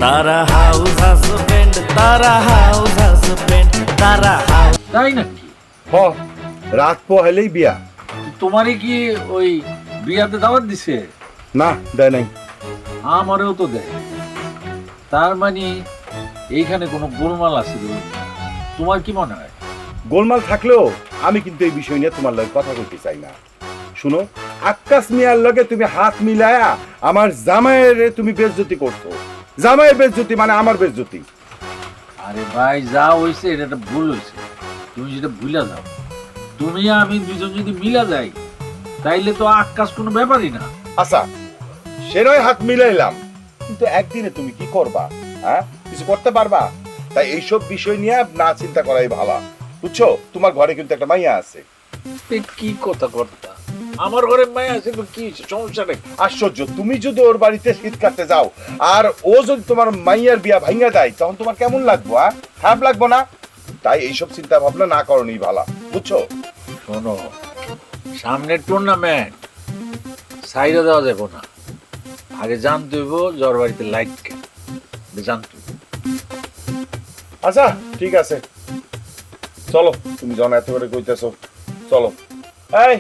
তারা house husband, তারা house husband, তারা হাউস। তাই নাকি? হ, রাত পোহাইলেই বিয়া। তোমারই কি ওই বিয়াতে দাওয়াত দিছে? না, দেয় নাই। আমারও তো দেয়। তার মানে এইখানে কোনো গোলমাল আছে? তোমার কি মনে হয়? গোলমাল থাকলেও আমি কিন্তু এই বিষয় নিয়ে তোমার লগে কথা বলতে চাই না। শুনো, আক্কাস মিয়ার লগে তুমি হাত মিলায়া আমার জামাইয়ের তুমি বেজ্জতি করছো। জামাইয়ের বেজ্জতি মানে আমার বেজ্জতি। আরে ভাই, যা হয়েছে এটা একটা ভুল হয়েছে, তুমি সেটা ভুলে যাও। তুমি আমি দুজন যদি মিলা যাই তাইলে তো আকাশ কোনো ব্যাপারই না। আচ্ছা, সে নয় হাত মিলাইলাম, কিন্তু একদিনে তুমি কি করবা? হ্যাঁ, কিছু করতে পারবা? তাই এইসব বিষয় নিয়ে না চিন্তা করাই ভালো, বুঝছো? তোমার ঘরে কিন্তু একটা মাইয়া আছে। কি কথা কর্তা, আমার ঘরে মায়া আছে তো কি সমস্যা নেই। আশ্চর্য, তুমি যদি ওর বাড়িতে শীত কাটতে যাও আর ও যদি তোমার মাইয়ার বিয়া ভাঙা দেয়, তখন তোমার কেমন লাগবো? খারাপ লাগবো না? তাই এইসব চিন্তা ভাবনা না করণই ভালো, বুঝছো? শোনো, সামনের টুর্নামেন্ট সাইডে দেওয়া যাবো না। আগে জানতে হইব জ্বর বাড়িতে লাইট কে জানতে হইব। আচ্ছা ঠিক আছে, চলো। তুমি যখন এত করে কইতেছো, চলো। এই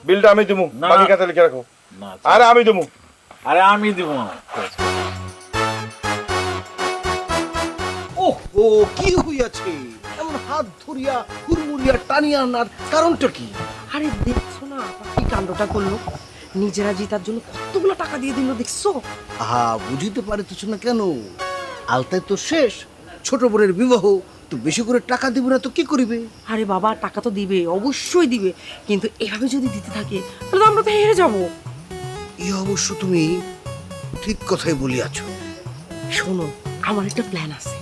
বিলটা আমি দেবো, না। বাকি খাতা লিখে রাখো। না, আরে আমি দেবো। আরে আমি দিব না। ওহো, কি হইয়াছে? এমন হাত ধরিয়া হুড়মুড়িয়া টানিয়া আনার কারণটা কি? আরে দেখছো না কি কাণ্ডটা করলো? নিজেরা জিতার জন্য কতগুলো টাকা দিয়ে দিল, দেখছো? আহা, বুঝিতে পারিতেছ না কেন? আলতায় তো শেষ, ছোট বোনের বিবাহ, তো বেশি করে টাকা দিব না তো কি করিবে? আরে বাবা, টাকা তো দিবে, অবশ্যই দিবে, কিন্তু এভাবে যদি দিতে থাকে তাহলে তো আমরা তো হেরে যাবো। এই অবশ্য তুমি ঠিক কথাই বলিয়াছ। শোনো, আমার একটা প্ল্যান আছে।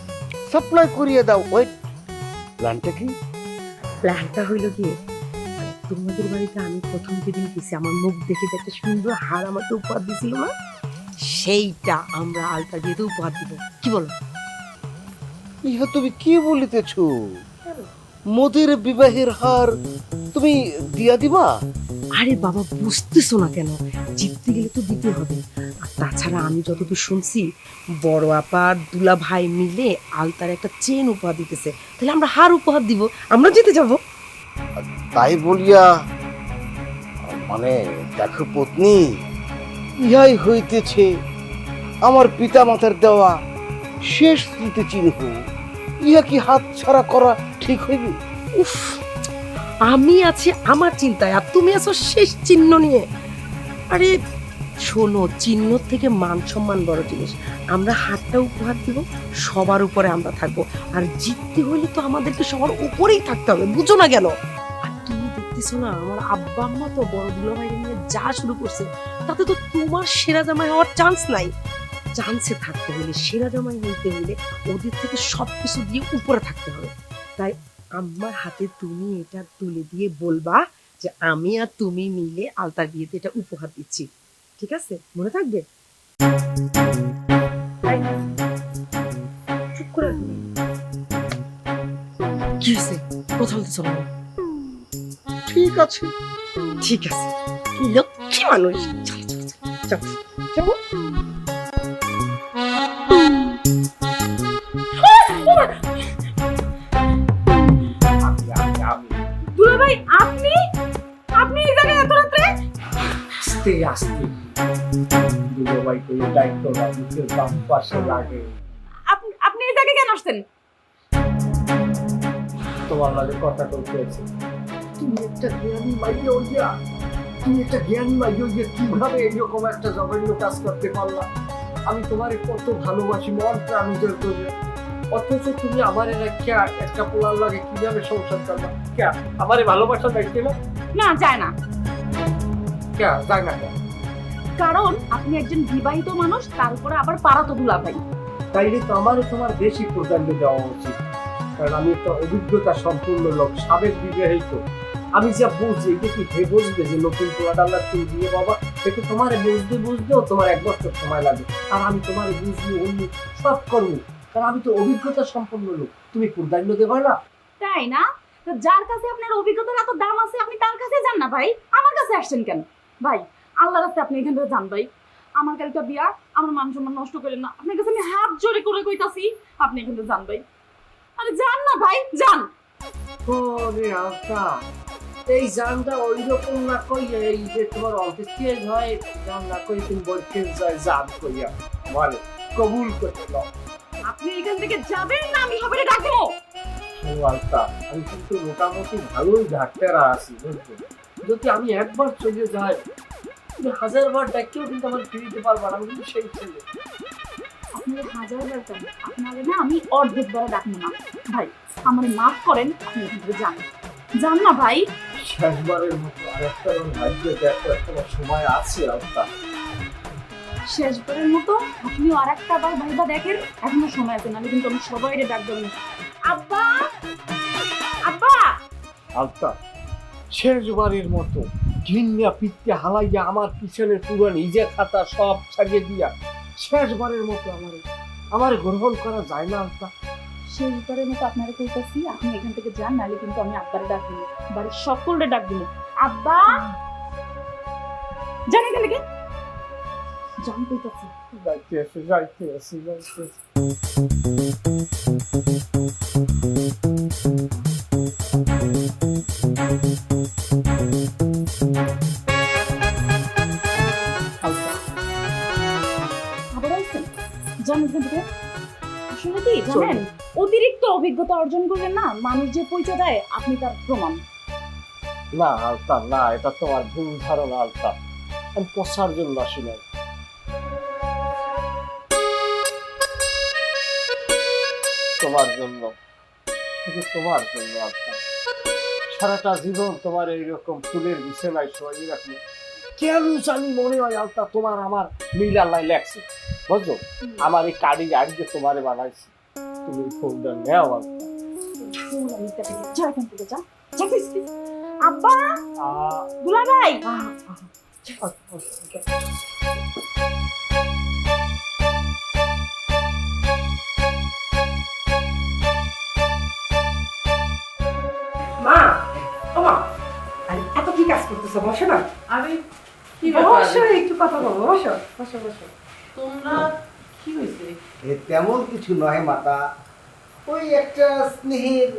সাপ্লাই করিয়ে দাও। ওয়েট, প্ল্যানটা কি? প্ল্যানটা হইলো কি, তোমাদের বাড়িতে আমি প্রথম যেদিন গেছি আমার মুখ দেখে যে একটা সুন্দর হার আমাকে উপহার দিছিল না, সেইটা আমরা আলতা দিয়ে তো উপহার দিব। কি বলো? ইহা তুমি কি বলিতেছ? মোদের বিবাহের হার তুমি দিয়া দিবা? আরে বাবা, বুঝতেছো না কেন? জিততে গেলে তো দিতে হবে। আর তাছাড়া আমি যতদূর শুনছি, বড় আপা আর দুলা ভাই মিলে আলতার একটা চেন উপহার দিতেছে, তাহলে আমরা হার উপহার দিব, আমরা জিতে যাব। তাই বলিয়া মানে দেখো পত্নী, ইহাই হইতেছে আমার পিতা মাতার দেওয়া শেষ স্মৃতি চিহ্ন। ইহা কি হাত ছাড়া করা ঠিক হইবে? উফ, আমি আছি আমার চিন্তায় আর তুমি আছো শেষ চিহ্ন নিয়ে। আরে শোনো, চিহ্ন থেকে মান সম্মান বড় জিনিস। আমরা হাতটা উপহার দিব, সবার উপরে আমরা থাকবো, আর জিততে হলে তো আমাদেরকে সবার উপরেই থাকতে হবে, বুঝো না কেন? আর তুমি দেখতেছো না, আমার আব্বা আম্মা তো বড় দুলাভাই নিয়ে যা শুরু করছে, তাতে তো তোমার সেরা জামাই হওয়ার চান্স নাই। চান্সে থাকতে হলে, সেরা জামাই হইতে হলে ওদের থেকে সবকিছু দিয়ে উপরে থাকতে হবে। তাই আমার হাতে তুমি এটা তুলে দিয়ে বলবা যে আমি আর তুমি মিলে আলতার বিয়েতে এটা উপহার দিচ্ছি, ঠিক আছে? মনে থাকবে? চুপ করে কি হয়েছে? কথা বলতে চলো না। ঠিক আছে, ঠিক আছে, লক্ষ্মী মানুষ। চলো চলো চলো চলো। দুলাভাই, আপনি আপনি এই জায়গায় এত রাত্রে? আস্তে আস্তে দুলাভাই কই দায়িত্বটা বুঝে বাম পাশে লাগে। আপনি আপনি এই জায়গায় কেন আসছেন? তোমার লাগে কথা বলতেছে। তুমি একটা জ্ঞানী মাইয়া হইয়া, তুমি একটা জ্ঞানী মাইয়া হইয়া কিভাবে এরকম একটা জঘন্য কাজ করতে পারলা? আমি তোমারে কত ভালোবাসি, মন প্রাণ উজাড় করি, অথচ তুমি আমারে রাখিয়া একটা পোলার লাগে কিভাবে সংসার করবা? কে আমারে ভালোবাসা দেখতে না? না, যায় না। কে যায় না কেন? কারণ আপনি একজন বিবাহিত মানুষ, তার উপরে আবার পাড়াতো দুলাভাই। তাইলে তো আমারও তোমার বেশি প্রাধান্য দেওয়া উচিত, কারণ আমি একটা অভিজ্ঞতা সম্পূর্ণ লোক, সাবেক বিবাহিত। আমি যা বুঝি, এটা কি হে বুঝবে যে নতুন পোলাডাল্লার তুমি দিয়ে বাবা, এটা তোমার বুঝতেও তোমার 1 বছর সময় লাগে। আর আমি তোমার বুঝবো অন্য সব করবো, কারণ আমি তো অভিজ্ঞতা সম্পন্ন লোক। তুমি প্রাধান্য দেবা না? তাই না? তো যার কাছে আপনার অভিজ্ঞতার এত দাম আছে, আপনি তার কাছে যান না ভাই, আমার কাছে আসছেন কেন? ভাই, আল্লাহর রাস্তায় আপনি এখান থেকে যান ভাই। আমার কালকে বিয়া, আমার মান সম্মান নষ্ট করেন না। আপনার কাছে আমি হাত জোরে করে কইতাছি, আপনি এখানে যান ভাই। আরে যান না ভাই, যান। ওরে আলতা, এই জানটা ওই রকম না কইয়া, এই যে তোমার অফিস চেঞ্জ হয়, জান না কই তুমি বলতে যায় জান কইয়া মানে কবুল করতে নাও। আপনি এখান থেকে যাবেন না আমি সবাই ডাকবো। শোনো আলতা, আমি কিন্তু মোটামুটি ভালোই ডাক্তার আছি, বুঝছো? যদি আমি একবার চলে যাই, তুমি 1000 বার ডাকতেও কিন্তু আমার ফিরিতে পারবা না, আমি কিন্তু সেই ছেলে। আপনি 1000 বার কেন, আপনারে না আমি অর্ধেক বার ডাকবো না। ভাই আমার মাফ করেন, আপনি এখান থেকে যান। যান না ভাই। শেষবারের মতো আরেকটা ভাগ্য দেখো, একটা সময় আছে আলতা। শেষবারের মতো আপনিও আর একটা বার ভাইবা দেখেন, এখনো সময় আছে, নাহলে কিন্তু আমি সবাই ডাক দেবো। আব্বা, আব্বা। আলতা, শেষবারের মতো ঘিন্না পিঠে হালাইয়া আমার পিছনের পুরো নিজে খাতা সব ছাড়িয়ে দিয়া শেষবারের মতো আমার গ্রহণ করা যায় না আলতা? শেষবারের মতো আপনারা কইতাছি, আপনি এখান থেকে যান, নাহলে কিন্তু আমি আব্বারে ডাক দিব, বাড়ির সকলরে ডাক দিব। আব্বা, যান এখান থেকে, যান কইতাছি। যাইতে আবার আইছেন, যান এখান থেকে। আসলে কি জানেন, অতিরিক্ত অভিজ্ঞতা অর্জন করলে না মানুষ যে পরিচয় দেয়, আপনি তার প্রমাণ। না আলতা, না, এটা তোমার ভুল ধারণা আলতা। আমি পোষার জন্য আসি নাই, তোমার জন্য, শুধু তোমার জন্য আলতা। সারাটা জীবন তোমার এইরকম ফুলের বিছানায় শোয়াই রাখলো, কেন জানি মনে হয় আলতা তোমার আমার মিল আল্লাহ লেখছে, বুঝছো? আমার এই কার্ডি আজকে তোমারে বানাইছি, তুমি ফুলটা নেও আলতা। যা এখান থেকে, যা। আব্বা, দুলা ভাই। মা, ও মা, আরে এত কি কাজ করতেছো? বসো না। আরে কি বসো, ব্যাপার একটু কথা বলো। বসো বসো বসো। তোমরা কি হয়েছে? তেমন কিছু নয় মাতা, ওই একটা স্নেহের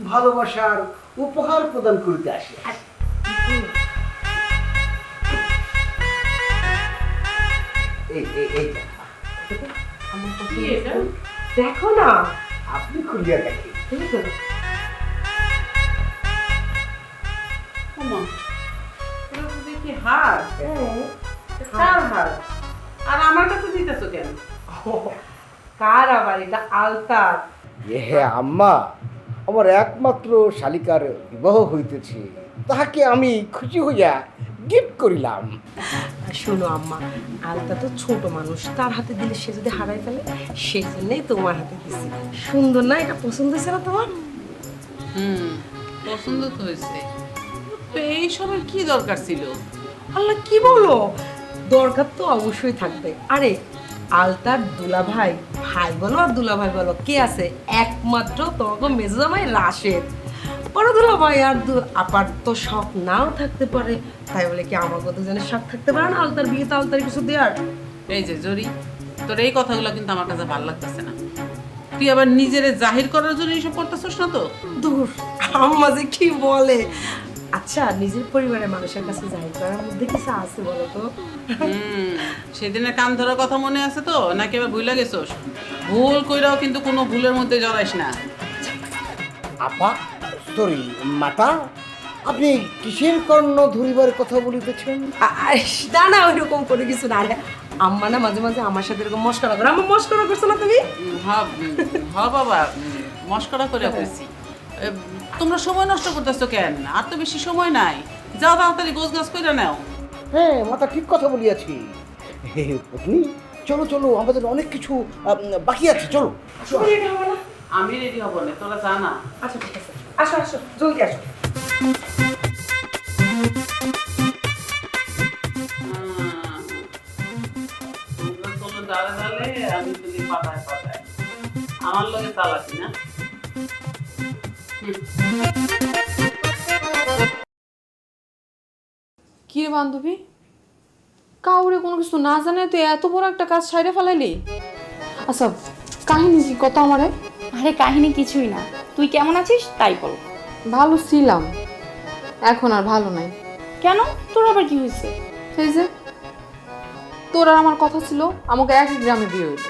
ভালোবাসার উপহার প্রদান করতে আসে। এই এই এই আমার কি পছন্দ। এটা? দেখো না। আপনি খুলিয়া দেখেন। তুমি তো ওমা, এটা তো দেখি হার। হ্যাঁ, কার হার? আর আমার কাছে দিতেছো কেন? কার আবার? এটা আলতার। হ্যাঁ আম্মা, আমার একমাত্র শালিকার বিবাহ হইতেছে, তাহাকে আমি খুশি হইয়া গিফট করিলাম। শোনো আম্মা, আলতা তো ছোট মানুষ, তার হাতে দিলে সে যদি হারাই ফেলে, সেই জন্যই তোমার হাতে দিছি। সুন্দর না? এটা পছন্দ হয়েছে না তোমার? পছন্দ তো হয়েছে, তো এইসবের কি দরকার ছিল? আল্লাহ, কি বলো? দরকার তো অবশ্যই থাকবে। আরে আলতার দুলা ভাই, ভাই বলো আর দুলা ভাই বলো, কে আছে? একমাত্র তোমাকে মেজো জামাই রাশেদ। বড় দুলা ভাই আর আপার তো শখ নাও থাকতে পারে, তাই বলে কি আমার কত জনের শখ থাকতে পারে না আলতার বিয়েতে আলতার কিছু দেওয়ার? এই যে জরি, তোর এই কথাগুলো কিন্তু আমার কাছে ভালো লাগতেছে না। তুই আবার নিজেরে জাহির করার জন্য এইসব করতেছিস না তো? দূর, আম্মা যে কি বলে। আচ্ছা, নিজের পরিবারের মানুষের কাছে জাহির করার মধ্যে কিছু আছে বলো তো? সেদিনের কান ধরার কথা মনে আছে তো, নাকি এবার ভুলে গেছোস? ভুল কইরাও কিন্তু কোনো ভুলের মধ্যে জড়াইস না। আপা, সরি মাতা, আপনি কিসের কর্ণ ধরিবার কথা বলিতেছেন? না না, ওইরকম করে কিছু না। আরে আম্মা না মাঝে মাঝে আমার সাথে এরকম মস্করা করে। আম্মা মস্করা করছো না তুমি? বাবা, মস্করা করে কইছি। তোমরা সময় নষ্ট করতেছো কেন? আর তো বেশি সময় নাই, যাও তাড়াতাড়ি গোছ গাছ কইরা নাও। হ্যাঁ মাতা, ঠিক কথা বলিয়াছি। পত্নী, চলো চলো, আমাদের অনেক কিছু বাকি আছে, চলো। আমি রেডি হবো না, তোরা জানা। আচ্ছা ঠিক আছে, আসো আসো, জলদি আসো। তোমরা দাঁড়ে দাঁড়ে, আমি তুমি পাতায় পাতায়, আমার লগে চালাকি না। কি রে বান্ধবী, কাউরে কোনো কিছু না জানে তুই এত বড় একটা কাজ সাইডে ফেলাইলি? আচ্ছা, কাহিনী কি কত আমারে? আরে কাহিনী কিছুই না, তুই কেমন আছিস তাই বল। ভালো ছিলাম, এখন আর ভালো নাই। কেন, তোর আবার কি হয়েছে? সেই যে তোর আর আমার কথা ছিল আমাকে একই গ্রামে বিয়ে হইল,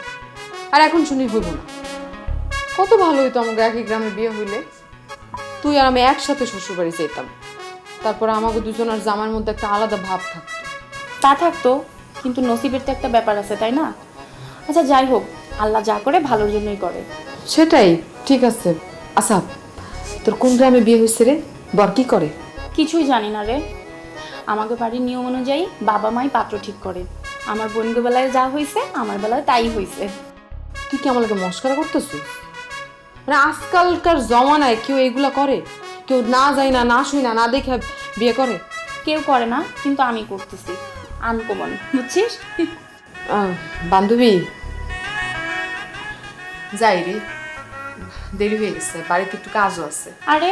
আর এখন শুনি হইব না। কত ভালো হইতো আমাকে একই গ্রামে বিয়ে হইলে, তুই আর আমি একসাথে শ্বশুরবাড়ি যেতাম, তারপর আমাকে দুজনের জামার মধ্যে একটা আলাদা ভাব থাকতো। তা থাকতো, কিন্তু নসিবের তো একটা ব্যাপার আছে, তাই না? আচ্ছা যাই হোক, আল্লাহ যা করে ভালোর জন্যই করে। সেটাই ঠিক আছে। আচ্ছা, তোর কোন গ্রামে বিয়ে হয়েছে রে? বর কি করে? কিছুই জানি না রে। আমাকে বাড়ির নিয়ম অনুযায়ী বাবা মাই পাত্র ঠিক করে। আমার বোনকে বেলায় যা হয়েছে, আমার বেলায় তাই হয়েছে। তুই কি আমাকে মস্করা করতেছিস? মানে আজকালকার জমানায় কেউ এগুলা করে? কেউ না যায় না, না শুই না, না দেখে বিয়ে করে? কেউ করে না, কিন্তু আমি করতেছি। আনকমন, বুঝছিস? বান্ধবী, যাই রে, দেরি হয়ে গেছে, বাড়িতে একটু কাজও আছে। আরে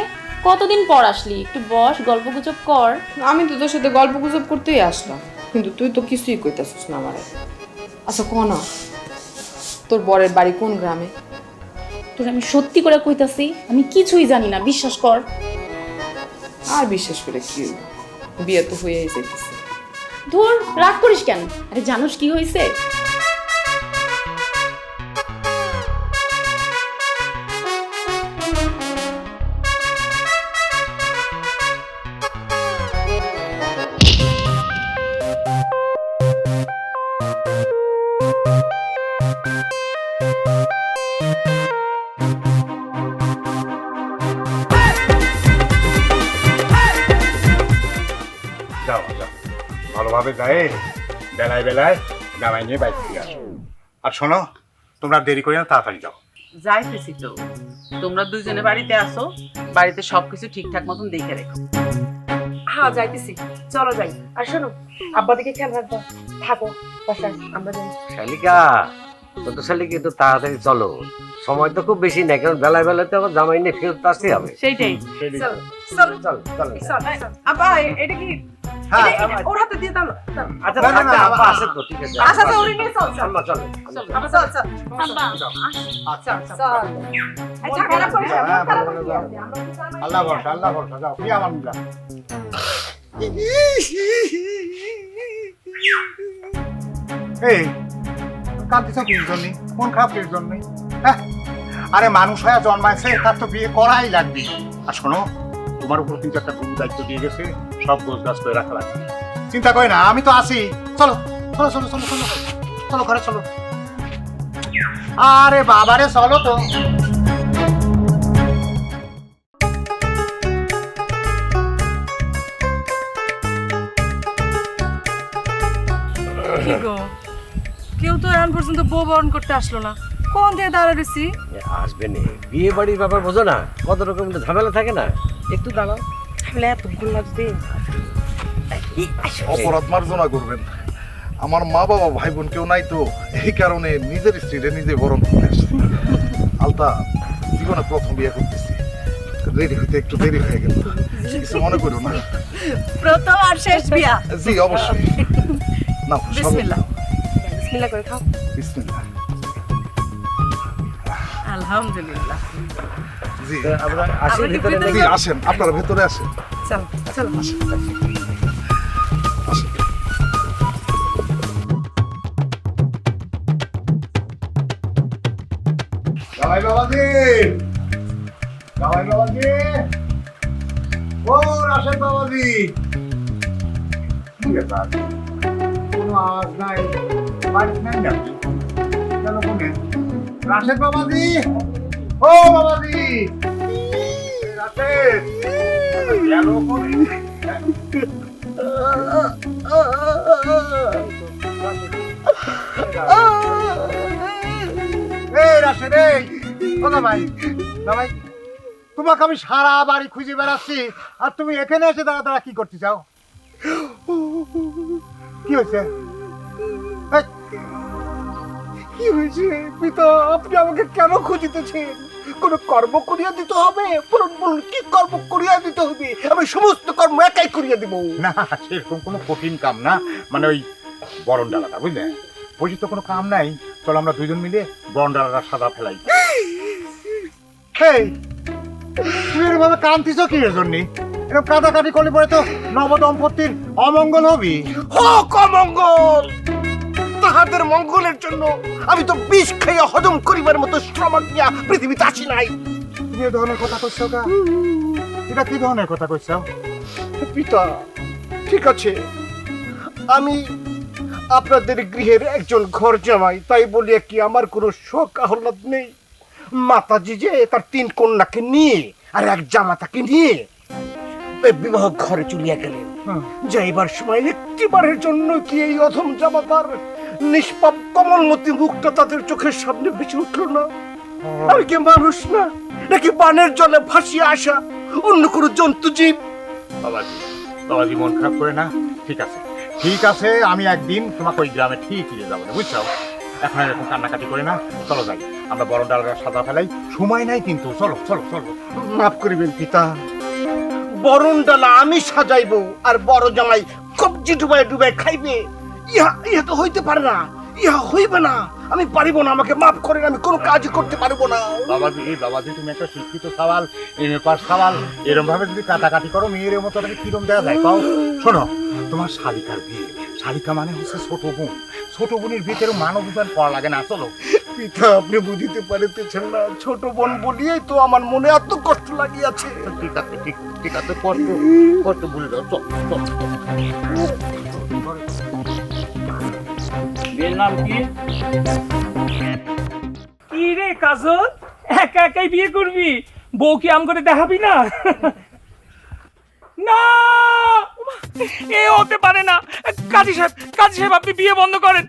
কতদিন পর আসলি, একটু বস, গল্প গুজব কর। আমি তো তোর সাথে গল্প গুজব করতেই আসলাম, কিন্তু তুই তো কিছুই কইতাছিস না আমারে। আচ্ছা কোন, তোর বরের বাড়ি কোন গ্রামে? তোর আমি সত্যি করে কইতাছি, আমি কিছুই জানি না, বিশ্বাস কর। আর বিশ্বাস করে কি হইব? বিয়ে তো হয়েই যাইতেছে। ধুর, রাগ করিস কেন? আরে জানোস কি হয়েছে? যাও যাও, ভালোভাবে যায় বেলায় বেলায় জামাই নিয়ে বাইক থেকে আসো। আর শোনো, তোমরা দেরি করে না, তাড়াতাড়ি যাও। যাইতেছি তো, তোমরা দুইজনে বাড়িতে আসো, বাড়িতে সবকিছু ঠিকঠাক মতন দেখে রেখো। হ্যাঁ যাইতেছি, চলো যাই। আর শোনো, আব্বা দিকে খেয়াল রাখবা, থাকো বাসায়, আমরা যাই। শালিকা, ছোট শালিকা একটু তাড়াতাড়ি চলো, সময় তো খুব বেশি নাই, কারণ বেলায় বেলাতে আবার জামাই নিয়ে ফেরত আসতে হবে। সেইটাই। চলো চলো চল চল। আব্বা, এটা কি হ্যাঁ, ওর হাতে দিয়ে দাও। আচ্ছা না, না, থাক না, না, আব্বা আছে তো, ঠিক আছে। আচ্ছা আচ্ছা, ওরে নিয়ে চল চল। আম্মা চল। আব্বা চল চল। আব্বা, আচ্ছা চল। আচ্ছা খারাপ করিস না, হ্যাঁ, খারাপ ভালো, করিস ভালো, না। আমরা তো জানি। আল্লাহ ভরসা, আল্লাহ ভরসা, যাও কি আমার মিলা। এই কাঁদতেছ কি জন্য? কোন খারাপ এর জন্য? হ্যাঁ, আরে মানুষ হয়ে জন্মাইছে, তার তো বিয়ে করাই লাগবে। আর শোনো, তোমার উপর কিন্তু একটা গুরু দায়িত্ব দিয়ে গেছে, সব গোছ গাছ করে রাখা লাগবে। চিন্তা করে না, আমি তো আছি। চলো চলো চলো চলো চলো চলো, ঘরে চলো। আরে বাবারে চলো তো। কি গো, কেউ তো এখন পর্যন্ত বউ বরণ করতে আসলো না, কোন দিয়ে দাঁড়াইছি? আসবে নে, বিয়ে বাড়ির ব্যাপার বোঝো না, কত রকম ঝামেলা থাকে না, একটু দাঁড়াও। তাহলে এতক্ষণ লাগবে? অপরাধ মার্জনা করবেন, আমার মা বাবা ভাই বোন কেউ নাই তো, এই কারণে নিজের স্ত্রীরে নিজে বরণ করতে আসছি। আলতা, জীবনে প্রথম বিয়ে করতেছি, রেডি হইতে একটু দেরি হয়ে গেল, কিছু মনে করো না। প্রথম আর শেষ বিয়া। জি অবশ্যই। না বিসমিল্লাহ। বিসমিল্লাহ করে খাও। বিসমিল্লাহ। আলহামদুলিল্লাহ। জি আমরা আসি আমরা কি ভিতরে ভিতরে জি, আসেন, আপনারা ভেতরে আসেন। চল চল। জামাই বাবাজি, জামাই বাবাজি, ও রাশেদ বাবাজি, কি ব্যাপার? কোনো আওয়াজ নাই, বাড়ি নাই না? কেন কোনে? রাশেদ বাবাজি, ও বাবাজি, রাশেদ, গেল কোনে? এই রাশেদ, এই ও জামাই, জামাই, তোমাকে আমি সারা বাড়ি খুঁজে বেড়াচ্ছি, আর তুমি এখানে এসে দাঁড়া দাঁড়া কি করতে চাও? কি হয়েছে? এই, কি হয়েছে পিতা? আপনি আমাকে কেন খুঁজিতেছেন? কোন কর্ম করিয়া দিতে হবে? বলুন, কি কর্ম করিয়া দিতে হবে? আমি সমস্ত কর্ম একাই করিয়া দিব। না, সেরকম কোনো কঠিন কাম না, মানে ওই বরণ ডালাটা, বুঝলে? বলছি তো কোনো কাম নাই, চলো আমরা দুইজন মিলে বরণ ডালাটা সাদা ফেলাই। তুই এরভাবে কান্তিস কি এর জন্য? এরকম কাটাকাটি করলে পরে তো নবদম্পতির অমঙ্গল হবি। হোক অমঙ্গল, তাহাদের মঙ্গলের জন্য আমি তো বিষ খাইয়া হজম করিবার মতো শ্রমক নিয়া পৃথিবীতে আসি নাই। তুমি এ ধরনের কথা কইছ কা? এটা কি ধরনের কথা কইছ? পিতা, ঠিক আছে, আমি আপনাদের গৃহের একজন ঘর জামাই, তাই বলিয়া কি আমার কোনো শোক আহ্লাদ নেই? মাতাজি যে তার 3 কন্যাকে নিয়ে আর এক জামাতাকে নিয়ে বিবাহ ঘরে চলিয়া গেলেন। যাইবার সময় একটিবারের জন্য কি এই অধম জামাতার নিষ্পাপ কমলমতি মুখটা তাদের চোখের সামনে ভেসে উঠল না? আমি কি মানুষ না, নাকি বানের জলে ভাসিয়ে আসা অন্য কোনো জন্তু জীব? বাবাজি মন খারাপ করে না। ঠিক আছে, ঠিক আছে, আমি একদিন তোমাকে ওই গ্রামে ঠিক নিয়ে যাবো, বুঝছো? এখন এরকম কান্নাকাটি করে না, চলো যাই, আমরা বরণ ডালাটা সাদা ফেলাই। সময় নাই কিন্তু, চলো চলো চলো। মাফ করিবেন পিতা, বরণ ডালা আমি সাজাইবো আর বড় জামাই কবজি ডুবাই ডুবাই খাইবে, ইহা তো হইতে পারে না, ইহা হইবে না। আমি পারিব না, আমাকে মাফ করেন, আমি কোনো কাজই করতে পারবো না। বাবাজি তুমি একটা শিক্ষিত সওয়াল, এমএ পাস সওয়াল, এরকম ভাবে যদি কাটাকাটি করো মেয়ের মতো কিরম দেওয়া যায় পাও? শোনো, তোমার শালিকার বিয়ে, শালিকা মানে হচ্ছে ছোট বোন, ছোট বোনের বিয়েতে মানব বিধান করা লাগে না। চলো পিতা, আপনি বুঝিতে পারিতেছেন না, ছোট বোন বলিয়াই তো আমার মনে এত কষ্ট লাগিয়াছে। ঠিক আছে, ঠিক আছে, কষ্ট ভুলে যাও, চল চল। বিয়ের নাম কি? কি রে কাজল, একা একাই বিয়ে করবি? বউ কি আম করে দেখাবি না? না, এ হতে পারে না। কাজী সাহেব আপনি বিয়ে বন্ধ করেন।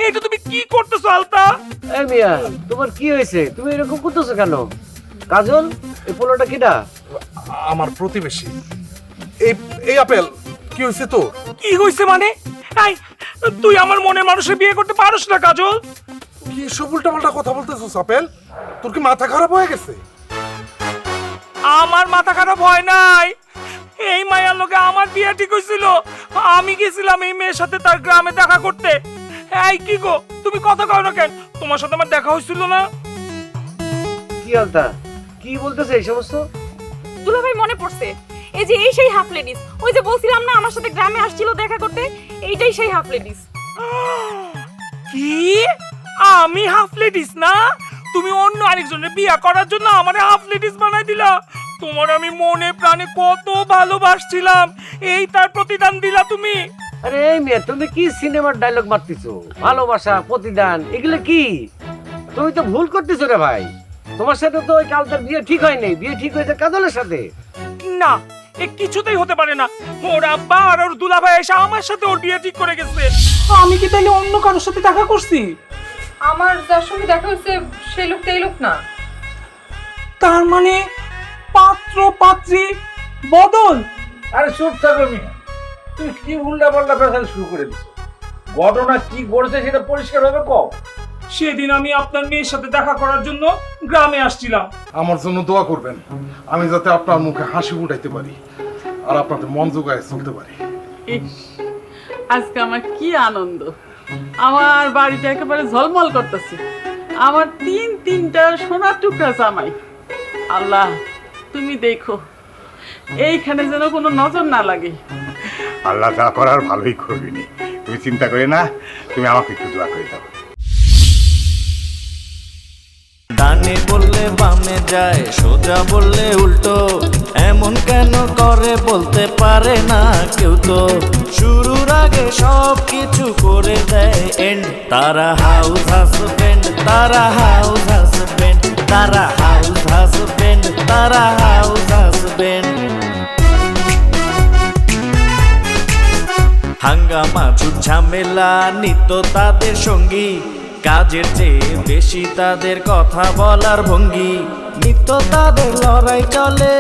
এইটা তুমি কি করতেছো আলতা? এই মিয়া, তোমার কি হয়েছে? তুমি এরকম করতেছো কেন? কাজল, এই পোলাটা কিডা? আমার প্রতিবেশী। এই আপেল, কি হয়েছে তোর? কি হয়েছে মানে? তুই আমার মনের মানুষের বিয়ে করতে পারোস না কাজল? কি সব উল্টাপাল্টা কথা বলতেছিস আপেল? তোর কি মাথা খারাপ হয়ে গেছে? আমার মাথা খারাপ হয় নাই, এই মায়ার লোকে আমার বিয়ে ঠিক হয়েছিল। আমি গেছিলাম এই মেয়ের সাথে তার গ্রামে দেখা করতে। এই কি গো, তুমি কথা কও না কেন? তোমার সাথে আমার দেখা হয়েছিল না? কি আলতা, কি বলতেছে এই সমস্ত? দুলাভাই মনে পড়ছে, এই যে এই সেই হাফ লেডিস, ওই যে বলছিলাম না আমার সাথে গ্রামে আসছিল দেখা করতে, এইটাই সেই হাফ লেডিস। কি? আমি হাফ লেডিস না? তুমি অন্য আরেকজনের বিয়ে করার জন্য আমারে হাফ লেডিস বানাই দিলা। তোমার আমি মনে প্রাণে কত ভালোবাসছিলাম, এই তার প্রতিদান দিলা তুমি। আরে এই মেয়ে, তুমি কি সিনেমার ডায়লগ মারতেছো? ভালোবাসা, প্রতিদান, এগুলো কি? তুমি তো ভুল করতেছো রে ভাই। তোমার সাথে তো ওই কালটার বিয়ে ঠিক হয়নি, বিয়ে ঠিক হয়েছে কাজলের সাথে। না, এ কিছুতেই হতে পারে না। ওর আব্বা আর ওর দুলাভাই এসে আমার সাথে ওর বিয়ে ঠিক করে গেছে। আমি কি তাইলে অন্য কারোর সাথে দেখা করছি? আমার যার সঙ্গে দেখা হয়েছে সেই লোকটা এই লোক না। তার মানে পাত্র পাত্রী বদল? আরে চুপ থাকো মিয়া, তুই কি উল্টা পাল্টা পেশাল শুরু করে দিস? ঘটনা কি ঘটেছে সেটা পরিষ্কার ভাবে কও। সেদিন আমি আপনার মেয়ের সাথে দেখা করার জন্য গ্রামে আসছিলাম। আমার জন্য দোয়া করবেন, আমি যাতে আপনার মুখে হাসি ফুটাইতে পারি আর আপনাদের মন জোগায় চলতে পারি। আজকে আমার কি আনন্দ, আমার বাড়িটা একেবারে ঝলমল করতেছে। আমার তিনটা সোনার টুকরা জামাই। আল্লাহ তুমি দেখো, এইখানে যেন কোনো নজর না লাগে। আল্লাহ যা করার ভালোই করবিনি, তুমি চিন্তা করে না, তুমি আমাকে একটু দোয়া করে দাও। ডানে বললে বামে যায়, সোজা বললে উল্টো, এমন কেন করে বলতে পারে না কেউ তো। শুরুর আগে সব কিছু করে দেয় এন্ড। তারা হাউস হাজবেন্ড, তারা হাউস হাজবেন্ড, তারা হাউস হাজবেন্ড, তারা হাউস হাজবেন্ড। হাঙ্গামা ঝুট ঝামেলা নিত্য তাদের সঙ্গী, কাজের চেয়ে বেশি তাদের কথা বলার ভঙ্গি। নিত্য তাদের লড়াই চলে